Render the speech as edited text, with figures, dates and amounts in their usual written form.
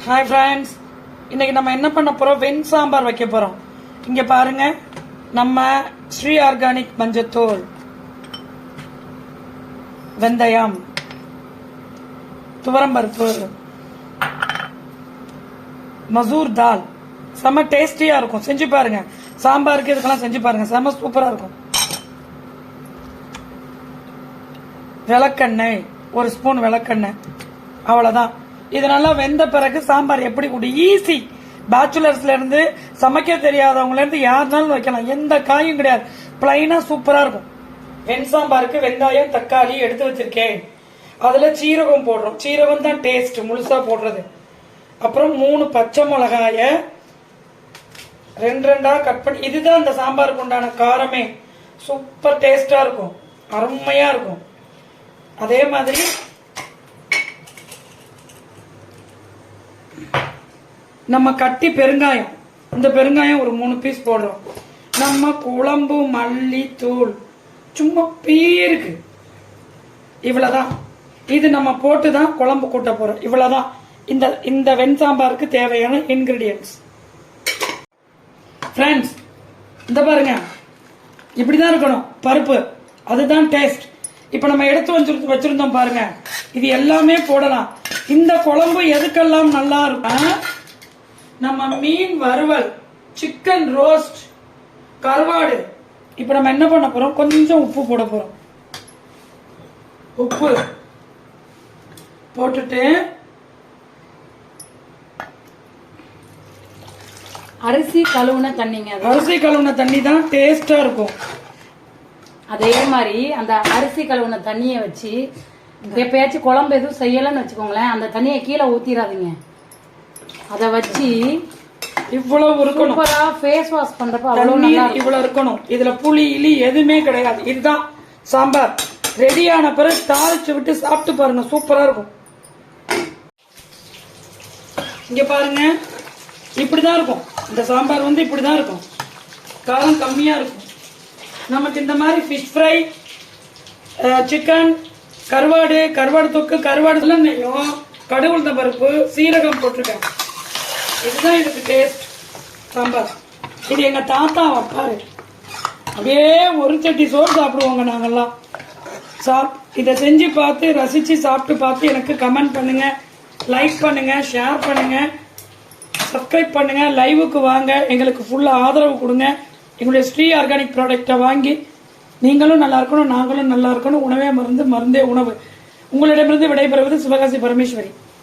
Hi friends, இன்னைக்கு நம்ம என்ன பண்ண போறோம்? வெண் சாம்பார் வைக்க போறோம். இங்க பாருங்க, நம்ம ஸ்ரீ ஆர்கானிக் மஞ்சத்தூள், வெந்தயம், துவரம்பருப்பு, மசூர் தால். செம்ம டேஸ்டியா இருக்கும். செஞ்சு பாருங்க. சாம்பாருக்கு இதுக்கெல்லாம் செஞ்சு பாருங்க, செம்ம சூப்பரா இருக்கும். விளக்கெண்ணெய், ஒரு ஸ்பூன் விளக்கெண்ணெய், அவ்வளவுதான். இது நல்லா வெந்த பிறகு சாம்பார் எப்படி கூடும்? ஈஸி. பேச்சுலர்ஸ்ல இருந்து சமைக்க தெரியாதவங்கள இருந்து யாருனாலும் வைக்கலாம். எந்த காயும் கிடையாது. பிளைனா சூப்பரா இருக்கும். வெண் சாம்பாருக்கு வெங்காயம், தக்காளி எடுத்து வச்சிருக்கேன். அதுல சீரகம் போடுறோம். சீரகம் தான் டேஸ்ட், முழுசா போடுறது. அப்புறம் 3 பச்சை மிளகாய 2 கட் பண்ணி, இதுதான் இந்த சாம்பாருக்கு உண்டான காரமே. சூப்பர் டேஸ்டா இருக்கும், அருமையா இருக்கும். அதே மாதிரி நம்ம கட்டி பெருங்காயம், இந்த பெருங்காயம் ஒரு 3 பீஸ் போடுறோம். நம்ம குழம்பு மல்லி தூள் சும்மா பேருக்கு இவ்வளவுதான். இது நம்ம போட்டுதான் குழம்பு கூட்ட போறோம். இவ்வளவுதான் இந்த வெண் சாம்பாருக்கு தேவையான இன்கிரிடியன்ஸ். ஃப்ரெண்ட்ஸ், இந்த பாருங்க, இப்படிதான் இருக்கணும் பருப்பு. அதுதான் டேஸ்ட். இப்ப நம்ம எடுத்து வச்சிருந்தோம் பாருங்க, இது எல்லாமே போடலாம். இந்த குழம்பு எதுக்கெல்லாம் நல்லா இருக்கும்? நம்ம மீன் வறுவல், சிக்கன் ரோஸ்ட், கருவாடு. இப்ப நம்ம என்ன பண்ண போறோம்? கொஞ்சம் உப்பு போட போறோம். உப்பு போட்டுட்டு அரிசி கழுவுன தண்ணிங்க. அரிசி கழுவுன தண்ணி தான் டேஸ்டா இருக்கும். அதே மாதிரி அந்த அரிசி கழுவுன தண்ணிய வச்சு எப்பயாச்சும் குழம்பு எதுவும் செய்யலன்னு வச்சுக்கோங்களேன், அந்த தண்ணியை கீழே ஊத்திராதீங்க. அத வச்சு இவ்வளவு இருக்கணும். சூப்பரா ஃபேஸ் வாஷ் பண்றப்ப அவ்வளவு நல்லா இவ்வளவு இருக்கணும். இதுல புளி இலி எதுவுமே கிடையாது. இதுதான் சாம்பார். ரெடியான பிறகு தாளிச்சு விட்டு சாப்பிட்டு பாருங்க, சூப்பரா இருக்கும். இங்க பாருங்க, இப்படிதான் இருக்கும். இந்த சாம்பார் இப்படிதான் இருக்கும். காரம் கம்மியா இருக்கும். நமக்கு இந்த மாதிரி ஃபிஷ் ஃப்ரை, சிக்கன், கருவாடு தொக்கு, கருவாடு நெய்யும், கடுகுளுந்த பருப்பு, சீரகம் போட்டிருக்கேன். இதுதான் இதுக்கு டேஸ்ட் சாம்பார். இது எங்க தாத்தா வைப்பாரு. அப்படியே ஒரு சட்டி சோறு சாப்பிடுவோங்க நாங்கெல்லாம். இதை செஞ்சு பார்த்து ரசிச்சு சாப்பிட்டு பார்த்து எனக்கு கமெண்ட் பண்ணுங்க, லைக் பண்ணுங்க, ஷேர் பண்ணுங்க, சப்ஸ்கிரைப் பண்ணுங்க, லைவுக்கு வாங்க, எங்களுக்கு ஃபுல்லா ஆதரவு கொடுங்க. எங்களுடைய ஸ்ரீ ஆர்கானிக் ப்ராடக்டை வாங்கி நீங்களும் நல்லா இருக்கணும், நாங்களும் நல்லா இருக்கணும். உணவே மருந்து, மருந்தே உணவு. உங்களிடமிருந்து விடைபெறுவது சிவகாசி பரமேஸ்வரி.